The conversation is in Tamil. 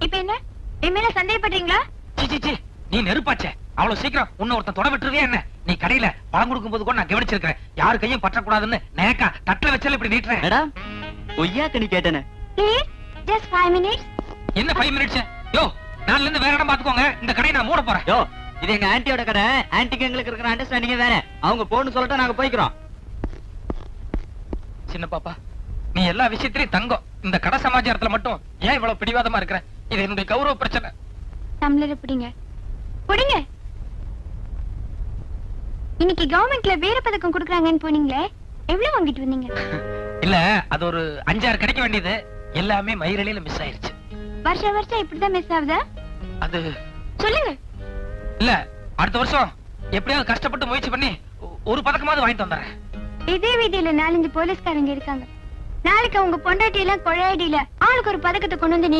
இப்ப என்ன என் மேல சந்தேகப்படுறீங்களா? நீ நெருப்பாச்சே, அவ்வளவு சீக்கிரம் உன்ன ஒருத்தன் தொட விட்டுருவே என்ன? நீ கடையில பழம் கொடுக்கும் போது கூட நான் கவனிச்சிருக்கேன். யாரு கையும் பற்றக்கூடாதுன்னு நேக்கா தட்டுல வச்சால இப்படி நீட்டுறேன். மேடம் ஒய்யாக்க நீ கேட்டேனே. Please just 5 minutes. என்ன 5 minutes? யோ நாளைல இருந்து வேற இடம் பாத்துக்கோங்க. இந்த கடையை நான் மூட போறேன். யோ இது எங்க ஆன்ட்டியோட கடை. ஆன்ட்டிக்கு எங்களுக்கு இருக்கிற அண்டர்ஸ்டாண்டிங் வேற. அவங்க போன்னு சொல்லிட்டு நாங்க போய்க்கிறோம். சின்ன பாப்பா, நீ எல்லா விஷயத்திலயும் தங்கம். இந்த கடை சமாச்சாரத்துல மட்டும் ஏன் இவ்வளவு பிடிவாதமா இருக்கிற? இது என்னுடைய கௌரவ பிரச்சனை. டம்ளர் பிடிங்க பிடிங்க. இன்னைக்கு கவர்மெண்ட்ல வீர பதக்கம் கொடுக்கறாங்கன்னு போனீங்களே, எவ்வளவு வாங்கிட்டு வந்தீங்க? இல்ல அது ஒரு 5-6 கிடைக்க வேண்டியது எல்லாமே மயிரலையில மிஸ் ஆயிருச்சு. வருஷம் இப்படிதான் மிஸ் ஆகுதா? அது சொல்லுங்க. இல்ல அடுத்த வருஷம் எப்படியாவது கஷ்டப்பட்டு முயற்சி பண்ணி ஒரு பதக்கமாவது வாங்கிட்டு வந்துறேன். இதே வீதியில 4-5 போலீஸ்காரங்க இருக்காங்க. நாளைக்கு உங்க பொண்டாட்டி எல்லாம் கொழையடியில ஆளுக்கு ஒரு பதக்கத்தை கொண்டு வந்து